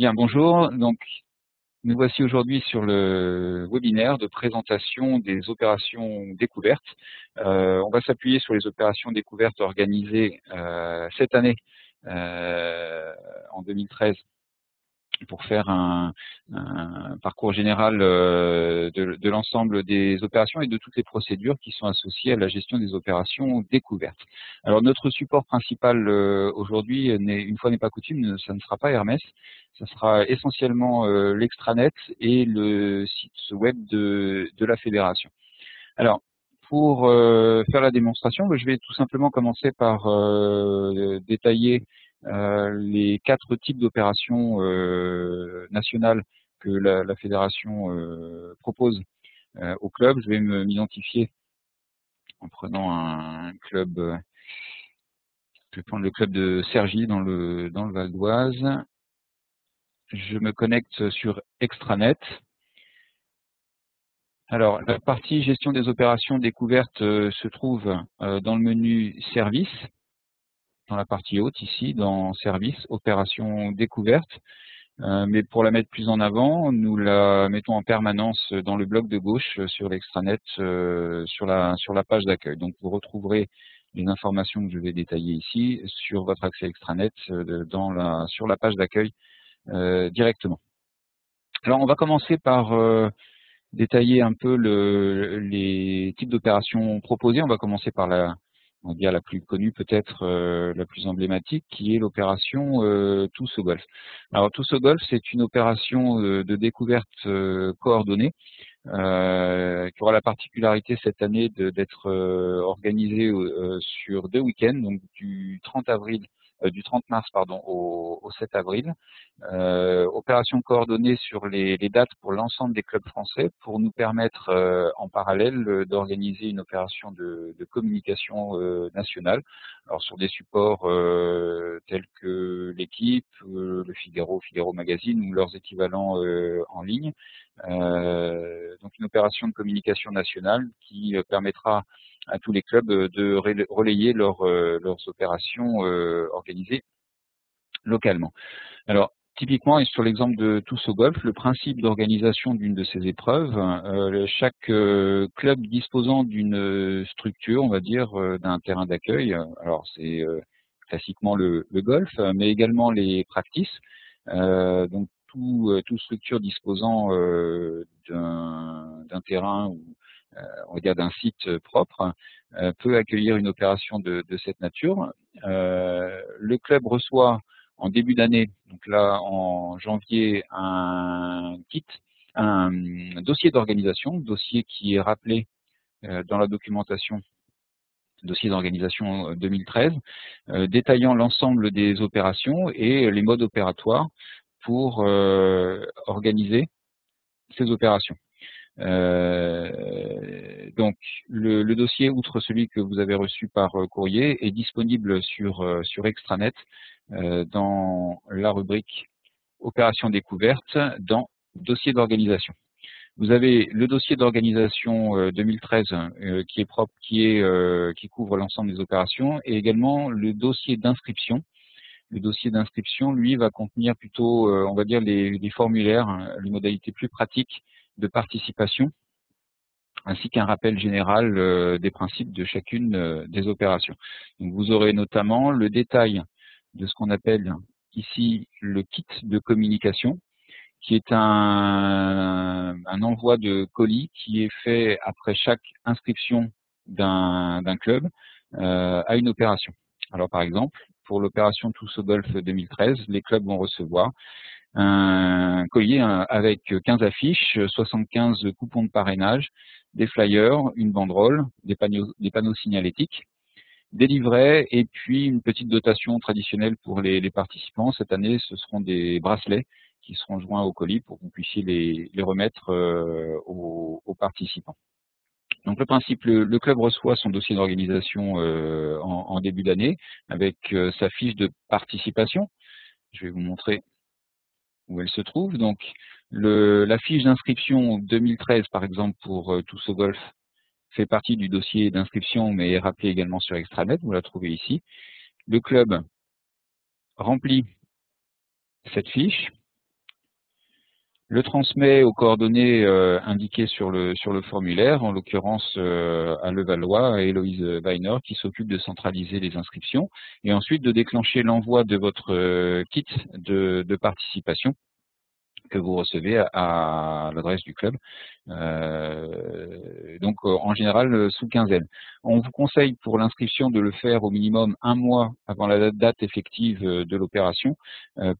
Bien, bonjour. Donc, nous voici aujourd'hui sur le webinaire de présentation des opérations découvertes. On va s'appuyer sur les opérations découvertes organisées cette année, en 2013, pour faire un parcours général de l'ensemble des opérations et de toutes les procédures qui sont associées à la gestion des opérations découvertes. Alors notre support principal aujourd'hui, une fois n'est pas coutume, ça ne sera pas Hermès, ça sera essentiellement l'extranet et le site web de la fédération. Alors, pour faire la démonstration, je vais tout simplement commencer par détailler les 4 types d'opérations nationales que la fédération propose au club. Je vais m'identifier en prenant un club. Je vais prendre le club de Cergy dans le Val d'Oise. Je me connecte sur Extranet. Alors, la partie gestion des opérations découvertes se trouve dans le menu Services, dans la partie haute ici, dans Services, Opérations découvertes. Mais pour la mettre plus en avant, nous la mettons en permanence dans le bloc de gauche sur l'extranet, sur la page d'accueil. Donc, vous retrouverez les informations que je vais détailler ici sur votre accès extranet sur la page d'accueil directement. Alors, on va commencer par détailler un peu les types d'opérations proposées. On va commencer par on va dire la plus connue, peut-être la plus emblématique, qui est l'opération Tous au golf. Alors Tous au golf, c'est une opération de découverte coordonnée qui aura la particularité cette année d'être organisée sur 2 week-ends, donc du 30 mars au 7 avril. Opération coordonnée sur les dates pour l'ensemble des clubs français pour nous permettre en parallèle d'organiser une opération de communication nationale. Alors sur des supports tels que l'équipe, le Figaro Magazine ou leurs équivalents en ligne. Donc une opération de communication nationale qui permettra à tous les clubs de relayer leurs opérations organisées localement. Alors, typiquement, et sur l'exemple de Tous au golf, le principe d'organisation d'une de ces épreuves, chaque club disposant d'une structure, on va dire, d'un terrain d'accueil, alors c'est classiquement le golf, mais également les practices, donc toute structure disposant d'un terrain ou on va dire d'un site propre peut accueillir une opération de cette nature. Le club reçoit en début d'année, donc là en janvier, un dossier d'organisation, dossier qui est rappelé dans la documentation, dossier d'organisation 2013, détaillant l'ensemble des opérations et les modes opératoires pour organiser ces opérations. Donc le dossier, outre celui que vous avez reçu par courrier, est disponible sur Extranet dans la rubrique Opération découverte dans Dossier d'organisation. Vous avez le dossier d'organisation 2013 qui est propre, qui couvre l'ensemble des opérations, et également le dossier d'inscription. Le dossier d'inscription, lui, va contenir plutôt, on va dire, les formulaires, les modalités plus pratiques de participation, ainsi qu'un rappel général des principes de chacune des opérations. Donc, vous aurez notamment le détail de ce qu'on appelle ici le kit de communication, qui est un envoi de colis qui est fait après chaque inscription d'un club à une opération. Alors par exemple, pour l'opération Tous au golf 2013, les clubs vont recevoir un collier avec 15 affiches, 75 coupons de parrainage, des flyers, une banderole, des panneaux signalétiques, des livrets et puis une petite dotation traditionnelle pour les participants. Cette année, ce seront des bracelets qui seront joints au colis pour que vous puissiez les remettre aux participants. Donc le principe, le club reçoit son dossier d'organisation en début d'année avec sa fiche de participation. Je vais vous montrer où elle se trouve. Donc la fiche d'inscription 2013, par exemple, pour Tous au golf, fait partie du dossier d'inscription, mais est rappelé également sur Extranet, vous la trouvez ici. Le club remplit cette fiche le transmet aux coordonnées indiquées sur le formulaire, en l'occurrence à Levallois, à Héloïse Weiner, qui s'occupe de centraliser les inscriptions, et ensuite de déclencher l'envoi de votre kit de participation que vous recevez à l'adresse du club, donc en général sous quinzaine. On vous conseille pour l'inscription de le faire au minimum un mois avant la date effective de l'opération,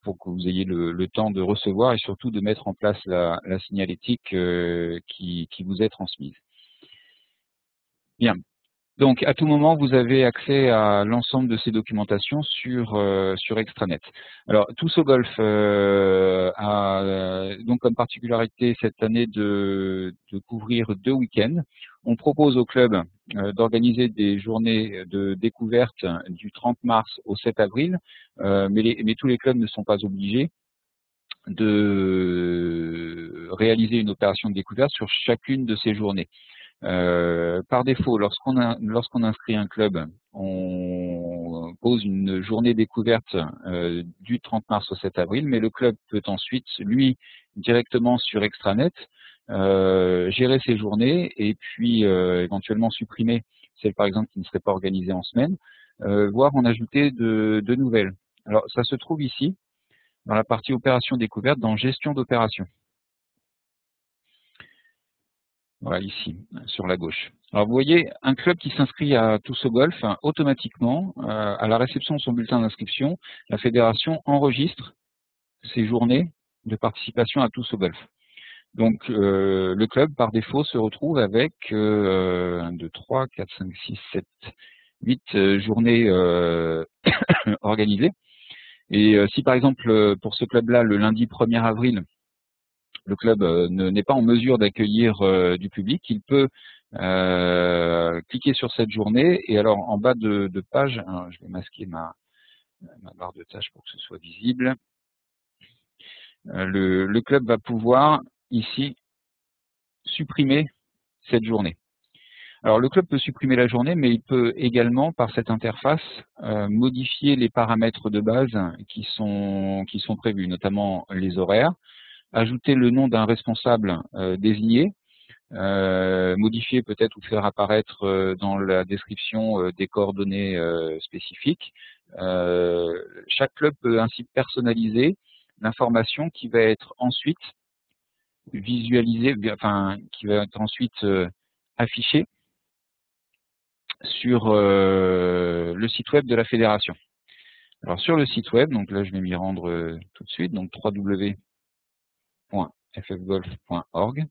pour que vous ayez le temps de recevoir et surtout de mettre en place la signalétique qui vous est transmise. Bien. Donc, à tout moment, vous avez accès à l'ensemble de ces documentations sur Extranet. Alors, Tousso Golf a donc comme particularité cette année de couvrir 2 week-ends. On propose au club d'organiser des journées de découverte du 30 mars au 7 avril, mais tous les clubs ne sont pas obligés de réaliser une opération de découverte sur chacune de ces journées. Par défaut, lorsqu'on inscrit un club, on pose une journée découverte du 30 mars au 7 avril, mais le club peut ensuite, lui, directement sur Extranet, gérer ses journées et puis éventuellement supprimer celles, par exemple, qui ne seraient pas organisées en semaine, voire en ajouter de nouvelles. Alors, ça se trouve ici, dans la partie opération découverte, dans gestion d'opération. Voilà, ici, sur la gauche. Alors, vous voyez, un club qui s'inscrit à Tousso Golf, automatiquement, à la réception de son bulletin d'inscription, la fédération enregistre ses journées de participation à Tousso Golf. Donc, le club, par défaut, se retrouve avec 1, 2, 3, 4, 5, 6, 7, 8 journées organisées. Et si, par exemple, pour ce club-là, le lundi 1er avril, le club n'est pas en mesure d'accueillir du public, il peut cliquer sur cette journée et alors en bas de page, alors, je vais masquer ma barre de tâches pour que ce soit visible, le club va pouvoir ici supprimer cette journée. Alors le club peut supprimer la journée, mais il peut également, par cette interface, modifier les paramètres de base qui sont prévus, notamment les horaires, ajouter le nom d'un responsable désigné, modifier peut-être ou faire apparaître dans la description des coordonnées spécifiques. Chaque club peut ainsi personnaliser l'information qui va être ensuite visualisée, enfin qui va être ensuite affichée sur le site web de la fédération. Alors sur le site web, donc là je vais m'y rendre tout de suite, donc www.ffgolf.org.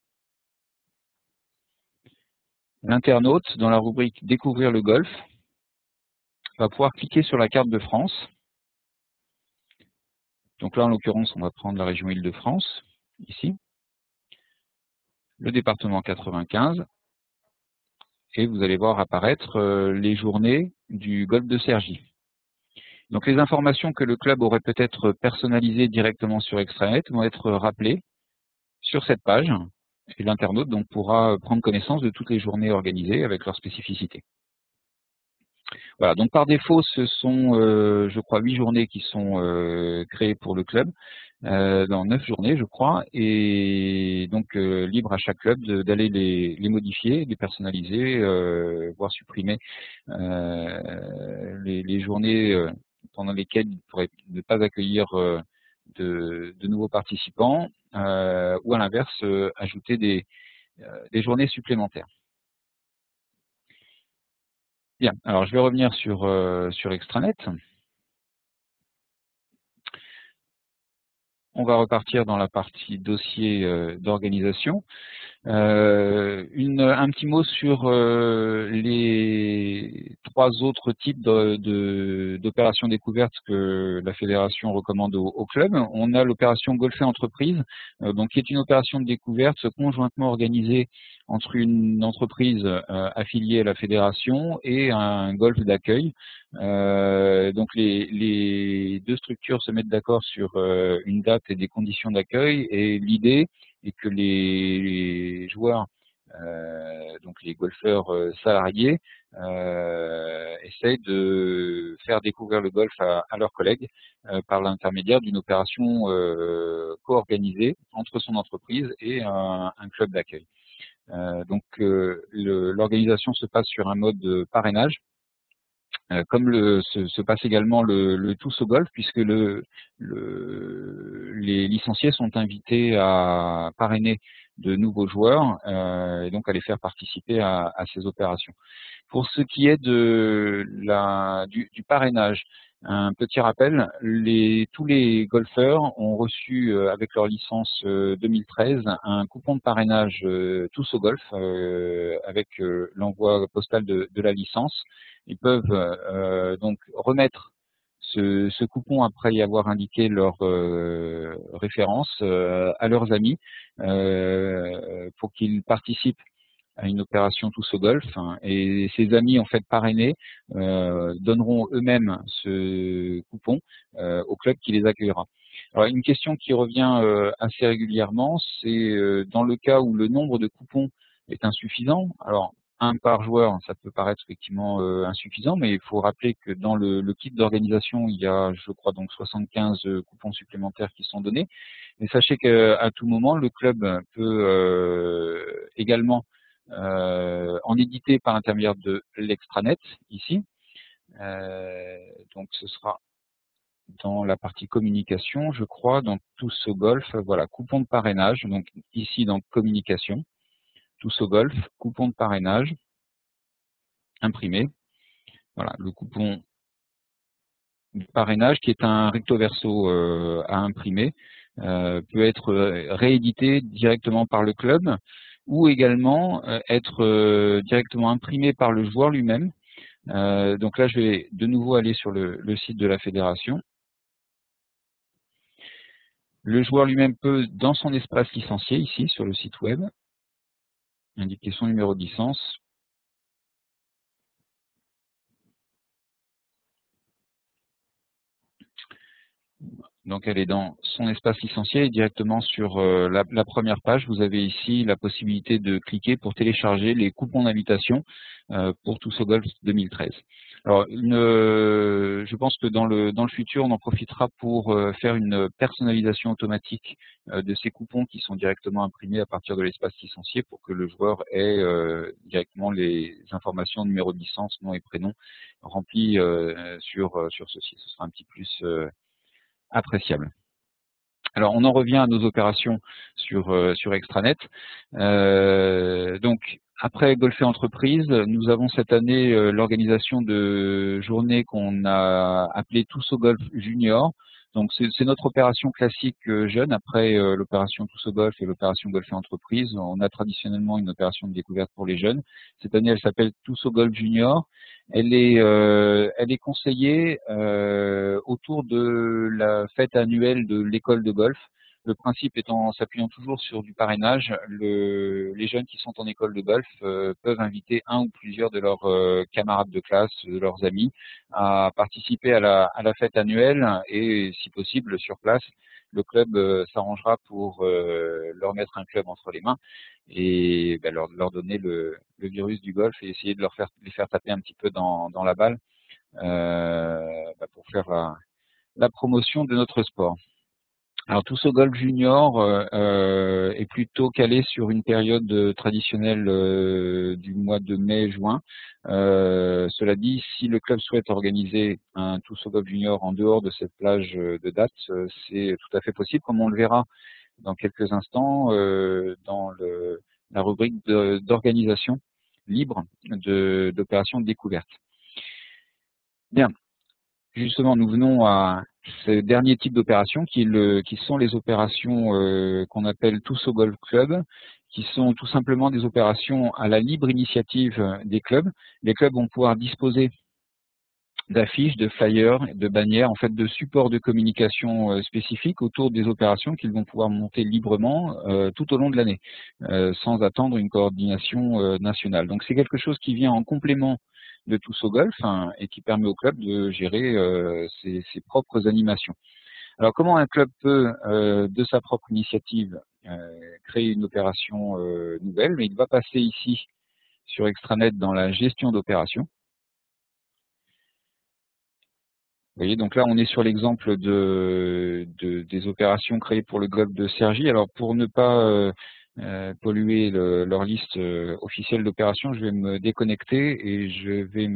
L'internaute, dans la rubrique Découvrir le golf, va pouvoir cliquer sur la carte de France. Donc là, en l'occurrence, on va prendre la région Île-de-France, ici, le département 95, et vous allez voir apparaître les journées du golf de Cergy. Donc les informations que le club aurait peut-être personnalisées directement sur Extranet vont être rappelées sur cette page, et l'internaute donc pourra prendre connaissance de toutes les journées organisées avec leurs spécificités. Voilà, donc par défaut, ce sont, je crois, 8 journées qui sont créées pour le club, dans 9 journées, je crois, et donc libre à chaque club d'aller les modifier, les personnaliser, voire supprimer les journées pendant lesquelles il pourrait ne pas accueillir de nouveaux participants, ou à l'inverse, ajouter des journées supplémentaires. Bien, alors je vais revenir sur Extranet. On va repartir dans la partie dossier d'organisation. Un petit mot sur les 3 autres types d'opérations découvertes que la fédération recommande au club. On a l'opération Golfer Entreprise, donc qui est une opération de découverte conjointement organisée entre une entreprise affiliée à la fédération et un golf d'accueil. Donc les 2 structures se mettent d'accord sur une date et des conditions d'accueil, et l'idée est que les joueurs, donc les golfeurs salariés, essayent de faire découvrir le golf à leurs collègues par l'intermédiaire d'une opération co-organisée entre son entreprise et un club d'accueil. Donc l'organisation se passe sur un mode parrainage, comme se passe également le Tous au golf, puisque les licenciés sont invités à parrainer de nouveaux joueurs et donc à les faire participer à ces opérations. Pour ce qui est du parrainage, un petit rappel, tous les golfeurs ont reçu avec leur licence 2013 un coupon de parrainage Tous au golf avec l'envoi postal de la licence. Ils peuvent donc remettre ce coupon après y avoir indiqué leur référence à leurs amis pour qu'ils participent à une opération Tous au golf, hein, et ses amis en fait parrainés donneront eux-mêmes ce coupon au club qui les accueillera. Alors une question qui revient assez régulièrement, c'est dans le cas où le nombre de coupons est insuffisant. Alors un par joueur, ça peut paraître effectivement insuffisant, mais il faut rappeler que dans le kit d'organisation, il y a, je crois, donc 75 coupons supplémentaires qui sont donnés. Mais sachez qu'à tout moment, le club peut également en édité par l'intermédiaire de l'extranet, ici. Donc ce sera dans la partie communication, je crois, dans Tous au golf, voilà, coupon de parrainage, donc ici dans communication, Tous au golf, coupon de parrainage, imprimé. Voilà, le coupon de parrainage qui est un recto verso à imprimer, peut être réédité directement par le club ou également être directement imprimé par le joueur lui-même. Donc là, je vais de nouveau aller sur le site de la fédération. Le joueur lui-même peut, dans son espace licencié, ici, sur le site web, indiquer son numéro de licence. Donc elle est dans son espace licencié et directement sur la première page, vous avez ici la possibilité de cliquer pour télécharger les coupons d'invitation pour Tous au golf 2013. Alors je pense que dans le futur, on en profitera pour faire une personnalisation automatique de ces coupons qui sont directement imprimés à partir de l'espace licencié pour que le joueur ait directement les informations, numéro de licence, nom et prénom remplis sur ceci. Ce sera un petit plus appréciable. Alors, on en revient à nos opérations sur Extranet. Donc, après Golf et Entreprise, nous avons cette année l'organisation de journées qu'on a appelées Tous au Golf Junior. Donc, c'est notre opération classique jeune. Après l'opération Tous au Golf et l'opération Golf et Entreprise, on a traditionnellement une opération de découverte pour les jeunes. Cette année, elle s'appelle Tous au Golf Junior. Elle est conseillée autour de la fête annuelle de l'école de golf. Le principe étant, s'appuyant toujours sur du parrainage, les jeunes qui sont en école de golf peuvent inviter un ou plusieurs de leurs camarades de classe, de leurs amis, à participer à la fête annuelle et, si possible, sur place, le club s'arrangera pour leur mettre un club entre les mains et leur donner le virus du golf et essayer de les faire taper un petit peu dans la balle pour faire la promotion de notre sport. Alors Tous au golf junior est plutôt calé sur une période traditionnelle du mois de mai-juin. Cela dit, si le club souhaite organiser un Tous au golf junior en dehors de cette plage de date, c'est tout à fait possible, comme on le verra dans quelques instants dans la rubrique d'organisation libre d'opérations de découverte. Bien, justement, nous venons à ce dernier type d'opération qui sont les opérations qu'on appelle Tous au Golf Club, qui sont tout simplement des opérations à la libre initiative des clubs. Les clubs vont pouvoir disposer d'affiches, de flyers, de bannières, en fait de supports de communication spécifiques autour des opérations qu'ils vont pouvoir monter librement tout au long de l'année, sans attendre une coordination nationale. Donc c'est quelque chose qui vient en complément de Tous au golf et qui permet au club de gérer ses propres animations. Alors comment un club peut, de sa propre initiative, créer une opération nouvelle? Mais il va passer ici sur extranet dans la gestion d'opérations. Vous voyez, donc là, on est sur l'exemple des opérations créées pour le golfe de Cergy. Alors, pour ne pas polluer leur liste officielle d'opérations, je vais me déconnecter et je vais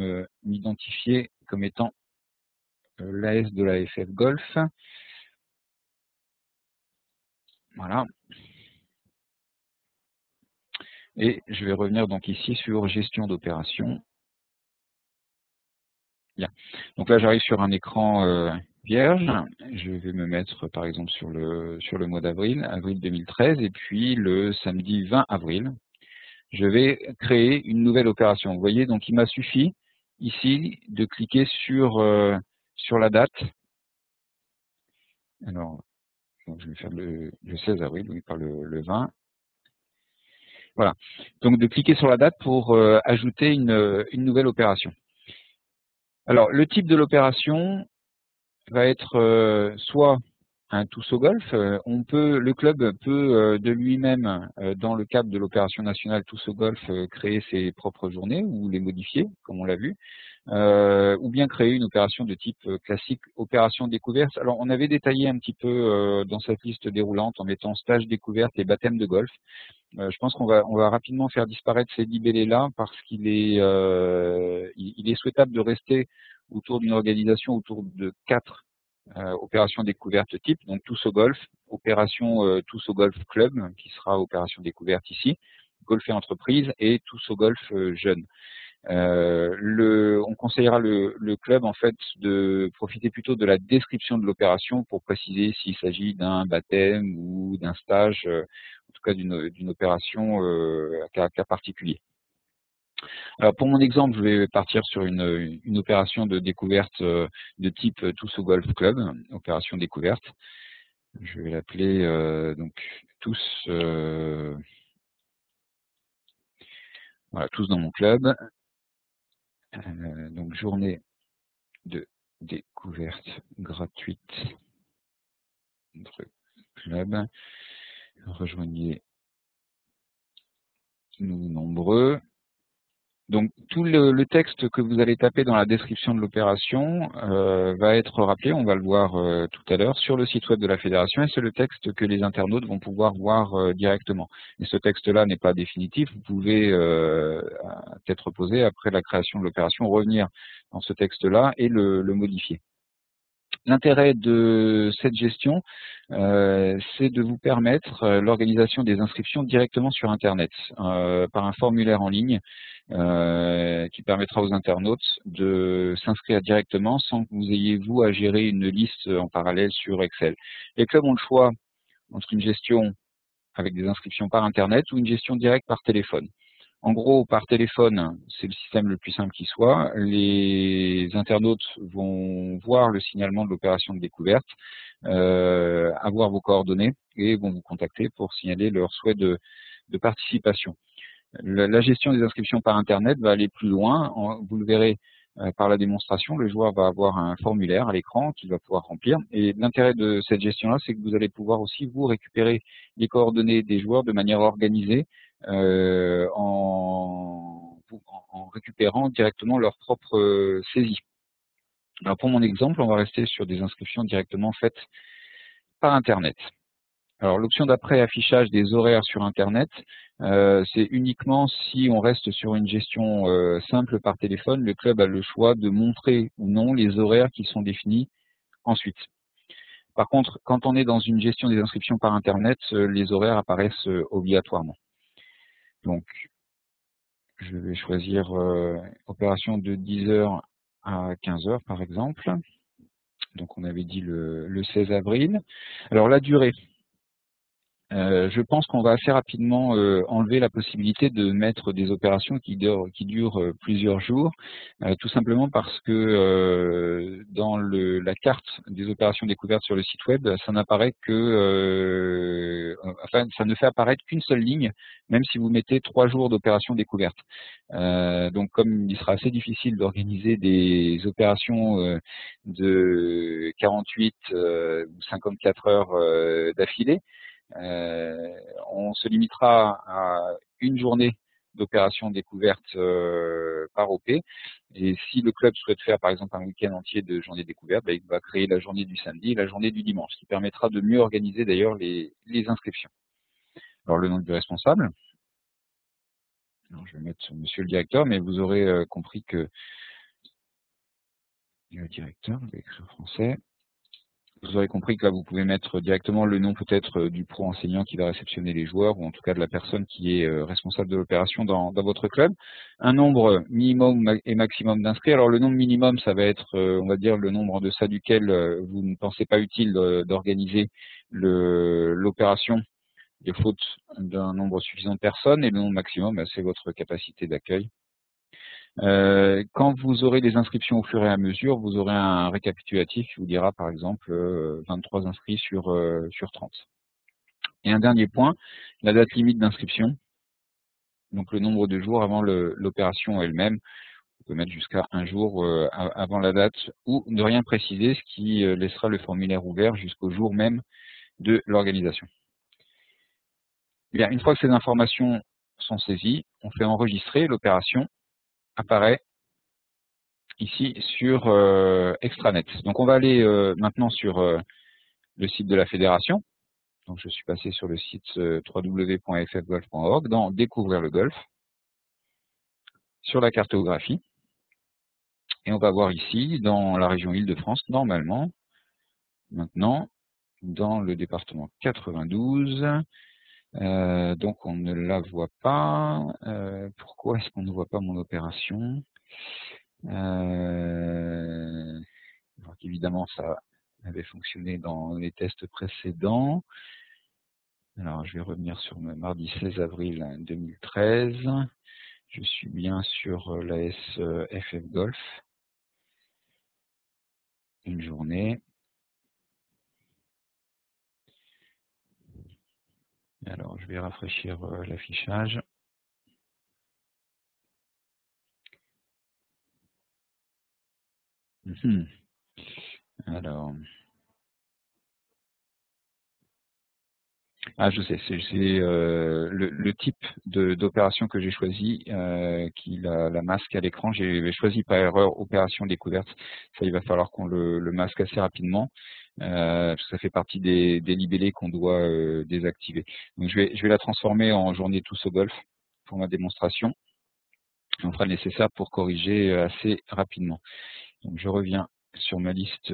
m'identifier comme étant l'AS de la FF Golf. Voilà. Et je vais revenir donc ici sur gestion d'opérations. Bien. Donc là, j'arrive sur un écran vierge. Je vais me mettre, par exemple, sur le mois d'avril, avril 2013, et puis le samedi 20 avril, je vais créer une nouvelle opération. Vous voyez, donc il m'a suffi ici de cliquer sur la date. Alors, donc je vais faire le 16 avril, oui, pas le 20. Voilà. Donc de cliquer sur la date pour ajouter une nouvelle opération. Alors, le type de l'opération va être soit un tous au golf. Le club peut de lui-même, dans le cadre de l'opération nationale tous au golf, créer ses propres journées ou les modifier, comme on l'a vu, ou bien créer une opération de type classique, opération découverte. Alors, on avait détaillé un petit peu dans cette liste déroulante en mettant stage découverte et baptême de golf. Je pense qu'on va rapidement faire disparaître ces libellés-là parce il est souhaitable de rester autour d'une organisation autour de 4 opération découverte type, donc tous au golf, opération tous au golf club, qui sera opération découverte ici, golf et entreprise, et tous au golf jeune. On conseillera le club en fait de profiter plutôt de la description de l'opération pour préciser s'il s'agit d'un baptême ou d'un stage, en tout cas d'une opération à cas particulier. Alors pour mon exemple, je vais partir sur une opération de découverte de type tous au golf club, opération découverte. Je vais l'appeler donc tous, voilà, tous dans mon club. Donc journée de découverte gratuite entre club. Rejoignez-nous nombreux. Donc tout le texte que vous allez taper dans la description de l'opération va être rappelé, on va le voir tout à l'heure, sur le site web de la fédération, et c'est le texte que les internautes vont pouvoir voir directement. Et ce texte-là n'est pas définitif, vous pouvez à tête reposée, après la création de l'opération, revenir dans ce texte-là et le modifier. L'intérêt de cette gestion, c'est de vous permettre l'organisation des inscriptions directement sur Internet, par un formulaire en ligne qui permettra aux internautes de s'inscrire directement sans que vous ayez, vous, à gérer une liste en parallèle sur Excel. Les clubs ont le choix entre une gestion avec des inscriptions par Internet ou une gestion directe par téléphone. En gros, par téléphone, c'est le système le plus simple qui soit. Les internautes vont voir le signalement de l'opération de découverte, avoir vos coordonnées et vont vous contacter pour signaler leur souhait de participation. La gestion des inscriptions par Internet va aller plus loin. Vous le verrez par la démonstration, le joueur va avoir un formulaire à l'écran qu'il va pouvoir remplir. Et l'intérêt de cette gestion-là, c'est que vous allez pouvoir aussi vous récupérer les coordonnées des joueurs de manière organisée en récupérant directement leur propre saisie. Alors pour mon exemple, on va rester sur des inscriptions directement faites par Internet. Alors l'option d'après affichage des horaires sur Internet, c'est uniquement si on reste sur une gestion simple par téléphone, le club a le choix de montrer ou non les horaires qui sont définis ensuite. Par contre, quand on est dans une gestion des inscriptions par Internet, les horaires apparaissent obligatoirement. Donc, je vais choisir opération de 10h à 15h par exemple. Donc on avait dit le 16 avril. Alors la durée. Je pense qu'on va assez rapidement enlever la possibilité de mettre des opérations qui durent plusieurs jours, tout simplement parce que dans la carte des opérations découvertes sur le site web, ça n'apparaît enfin, ça ne fait apparaître qu'une seule ligne, même si vous mettez 3 jours d'opération découverte. Donc comme il sera assez difficile d'organiser des opérations de 48 ou 54 heures d'affilée, on se limitera à une journée d'opérations découvertes par OP. Et si le club souhaite faire par exemple un week-end entier de journée découverte, il va créer la journée du samedi et la journée du dimanche, ce qui permettra de mieux organiser d'ailleurs les inscriptions. Alors le nom du responsable, alors, je vais mettre monsieur le directeur, mais vous aurez compris que le directeur, je vais écrire français. Vous aurez compris que là, vous pouvez mettre directement le nom peut-être du pro enseignant qui va réceptionner les joueurs, ou en tout cas de la personne qui est responsable de l'opération dans votre club. Un nombre minimum et maximum d'inscrits. Alors le nombre minimum, ça va être, on va dire, le nombre en deçà duquel vous ne pensez pas utile d'organiser l'opération, des fautes d'un nombre suffisant de personnes, et le nombre maximum, c'est votre capacité d'accueil. Quand vous aurez des inscriptions au fur et à mesure, vous aurez un récapitulatif qui vous dira par exemple 23 inscrits sur 30. Et un dernier point, la date limite d'inscription, donc le nombre de jours avant l'opération elle-même. On peut mettre jusqu'à un jour avant la date ou ne rien préciser, ce qui laissera le formulaire ouvert jusqu'au jour même de l'organisation. Bien, une fois que ces informations sont saisies, on fait enregistrer, l'opération apparaît ici sur Extranet. Donc on va aller maintenant sur le site de la fédération. Donc je suis passé sur le site www.ffgolf.org dans Découvrir le golf, sur la cartographie. Et on va voir ici, dans la région Île-de-France, normalement, maintenant, dans le département 92. Donc on ne la voit pas. Pourquoi est-ce qu'on ne voit pas mon opération? Alors qu'évidemment, ça avait fonctionné dans les tests précédents. Alors, je vais revenir sur le mardi 16 avril 2013. Je suis bien sur la FF Golf. Une journée. Alors, je vais rafraîchir l'affichage. Alors... Ah, je sais, c'est le type d'opération que j'ai choisi, qui la masque à l'écran. J'ai choisi par erreur opération découverte. Ça, il va falloir qu'on le masque assez rapidement, parce que ça fait partie des libellés qu'on doit désactiver. Donc, je vais la transformer en journée tous au golf pour ma démonstration. On fera le nécessaire pour corriger assez rapidement. Donc, je reviens sur ma liste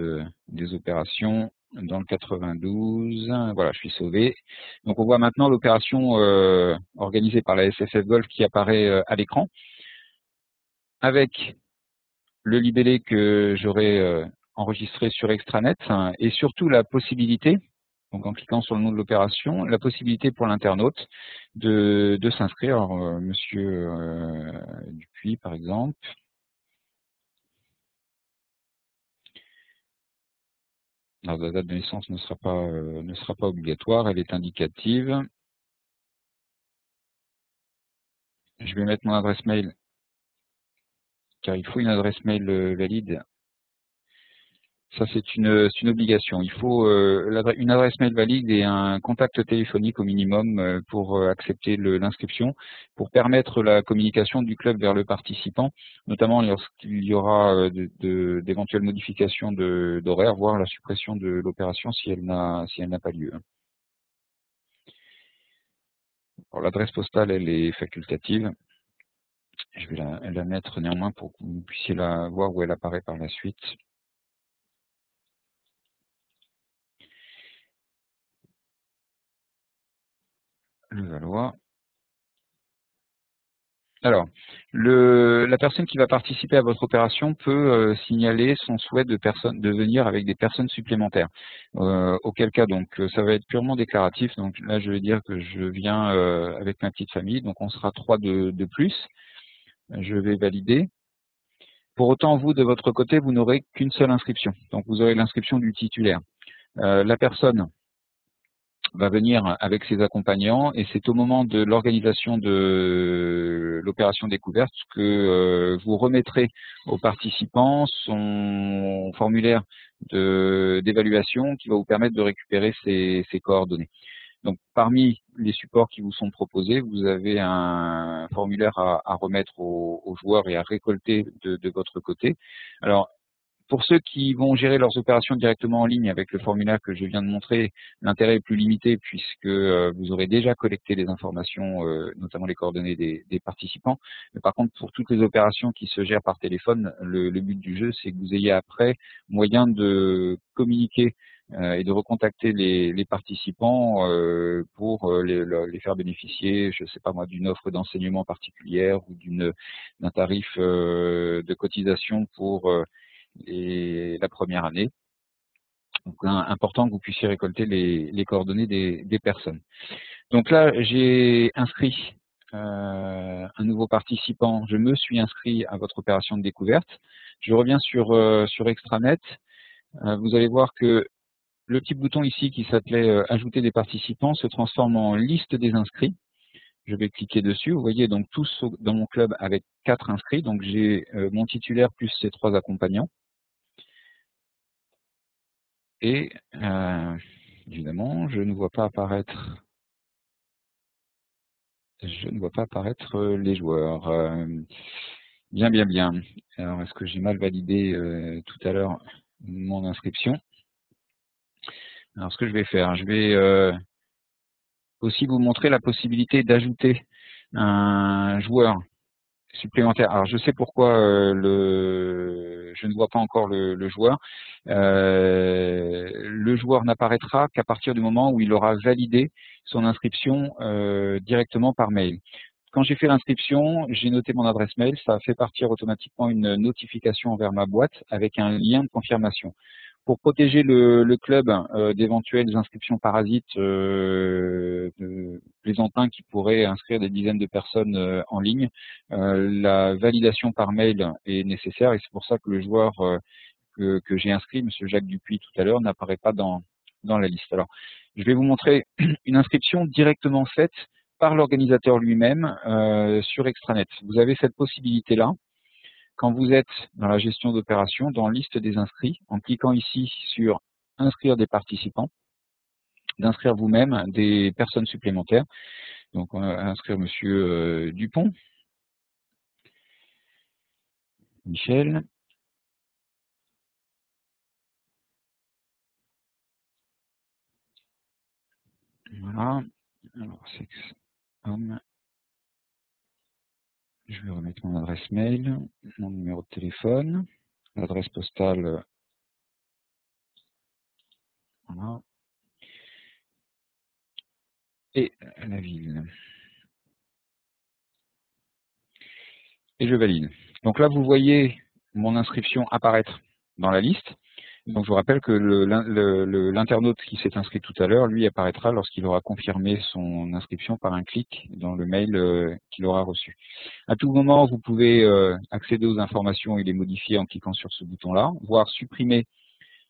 des opérations. Dans le 92, voilà, je suis sauvé. Donc on voit maintenant l'opération organisée par la SFF Golf qui apparaît à l'écran, avec le libellé que j'aurai enregistré sur Extranet, et surtout la possibilité, donc en cliquant sur le nom de l'opération, la possibilité pour l'internaute de s'inscrire. Alors, Monsieur Dupuis, par exemple. Alors, la date de naissance ne sera pas obligatoire, elle est indicative. Je vais mettre mon adresse mail, car il faut une adresse mail valide. Ça, c'est une obligation. Il faut une adresse mail valide et un contact téléphonique au minimum pour accepter l'inscription, pour permettre la communication du club vers le participant, notamment lorsqu'il y aura d'éventuelles modifications d'horaire, voire la suppression de l'opération si elle n'a pas lieu. Alors, l'adresse postale, elle est facultative. Je vais la mettre néanmoins pour que vous puissiez la voir où elle apparaît par la suite. Levallois. Alors, la personne qui va participer à votre opération peut signaler son souhait de venir avec des personnes supplémentaires. Auquel cas, donc, ça va être purement déclaratif. Donc là, je vais dire que je viens avec ma petite famille. Donc, on sera 3 de plus. Je vais valider. Pour autant, vous, de votre côté, vous n'aurez qu'une seule inscription. Donc, vous aurez l'inscription du titulaire. La personne va venir avec ses accompagnants et c'est au moment de l'organisation de l'opération découverte que vous remettrez aux participants son formulaire d'évaluation qui va vous permettre de récupérer ces coordonnées. Donc, parmi les supports qui vous sont proposés, vous avez un formulaire à remettre aux joueurs et à récolter de votre côté. Alors, pour ceux qui vont gérer leurs opérations directement en ligne avec le formulaire que je viens de montrer, l'intérêt est plus limité puisque vous aurez déjà collecté les informations, notamment les coordonnées des participants. Mais par contre, pour toutes les opérations qui se gèrent par téléphone, le but du jeu, c'est que vous ayez après moyen de communiquer et de recontacter les participants pour les faire bénéficier, je ne sais pas moi, d'une offre d'enseignement particulière ou d'un tarif de cotisation pour la première année. Donc, important que vous puissiez récolter les coordonnées des personnes. Donc là, j'ai inscrit un nouveau participant. Je me suis inscrit à votre opération de découverte. Je reviens sur Extranet. Vous allez voir que le petit bouton ici qui s'appelait Ajouter des participants se transforme en liste des inscrits. Je vais cliquer dessus. Vous voyez donc tous dans mon club avec 4 inscrits. Donc j'ai mon titulaire plus ses 3 accompagnants. Et évidemment, je ne vois pas apparaître les joueurs. Bien. Alors, est-ce que j'ai mal validé tout à l'heure mon inscription? Alors, ce que je vais faire, je vais aussi vous montrer la possibilité d'ajouter un joueur supplémentaire. Alors, je sais pourquoi je ne vois pas encore le joueur. Le joueur n'apparaîtra qu'à partir du moment où il aura validé son inscription directement par mail. Quand j'ai fait l'inscription, j'ai noté mon adresse mail, ça a fait partir automatiquement une notification vers ma boîte avec un lien de confirmation. Pour protéger le club d'éventuelles inscriptions parasites de plaisantins qui pourraient inscrire des dizaines de personnes en ligne, la validation par mail est nécessaire et c'est pour ça que le joueur que j'ai inscrit, M. Jacques Dupuis tout à l'heure, n'apparaît pas dans la liste. Alors, je vais vous montrer une inscription directement faite par l'organisateur lui-même sur Extranet. Vous avez cette possibilité-là. Quand vous êtes dans la gestion d'opération, dans liste des inscrits, en cliquant ici sur inscrire des participants, d'inscrire vous-même des personnes supplémentaires. Donc on va inscrire Monsieur Dupont, Michel. Voilà. Alors sexe homme. Je vais remettre mon adresse mail, mon numéro de téléphone, l'adresse postale. Voilà. Et la ville. Et je valide. Donc là, vous voyez mon inscription apparaître dans la liste. Donc je vous rappelle que l'internaute qui s'est inscrit tout à l'heure, lui, apparaîtra lorsqu'il aura confirmé son inscription par un clic dans le mail qu'il aura reçu. À tout moment, vous pouvez accéder aux informations et les modifier en cliquant sur ce bouton-là, voire supprimer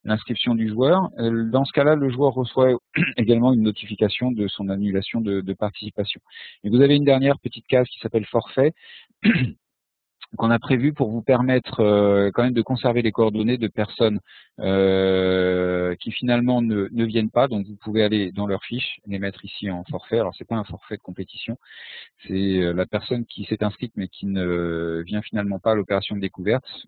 l'inscription du joueur. Dans ce cas-là, le joueur reçoit également une notification de son annulation de participation. Et vous avez une dernière petite case qui s'appelle forfait, qu'on a prévu pour vous permettre quand même de conserver les coordonnées de personnes qui finalement ne viennent pas. Donc vous pouvez aller dans leur fiche, les mettre ici en forfait. Alors c'est pas un forfait de compétition, c'est la personne qui s'est inscrite mais qui ne vient finalement pas à l'opération de découverte.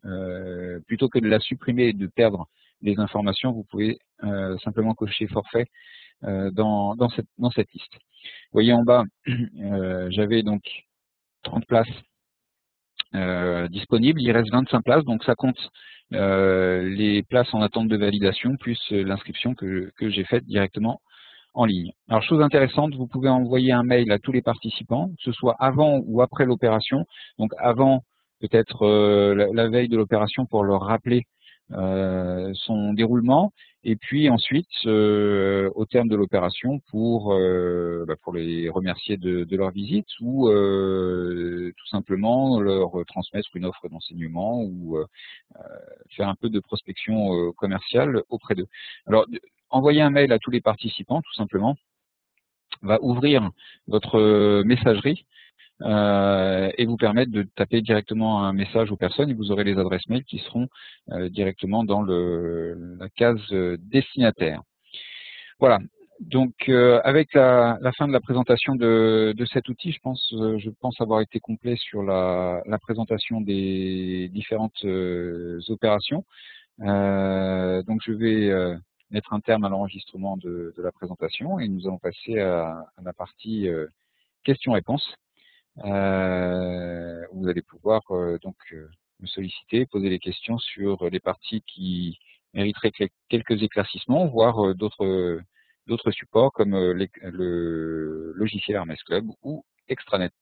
Plutôt que de la supprimer et de perdre les informations, vous pouvez simplement cocher forfait dans cette liste. Vous voyez en bas, j'avais donc 30 places disponibles, il reste 25 places, donc ça compte les places en attente de validation plus l'inscription que j'ai faite directement en ligne. Alors chose intéressante, vous pouvez envoyer un mail à tous les participants, que ce soit avant ou après l'opération, donc avant peut-être la veille de l'opération pour leur rappeler son déroulement, et puis ensuite au terme de l'opération pour les remercier de leur visite ou tout simplement leur transmettre une offre d'enseignement ou faire un peu de prospection commerciale auprès d'eux. Alors envoyer un mail à tous les participants tout simplement va ouvrir votre messagerie et vous permettre de taper directement un message aux personnes et vous aurez les adresses mail qui seront directement dans la case destinataire. Voilà. Donc, avec la fin de la présentation de cet outil, je pense avoir été complet sur la présentation des différentes opérations. Donc, je vais mettre un terme à l'enregistrement de la présentation et nous allons passer à la partie questions-réponses. Vous allez pouvoir me solliciter, poser des questions sur les parties qui mériteraient quelques éclaircissements, voire d'autres supports comme le logiciel Hermès Club ou Extranet.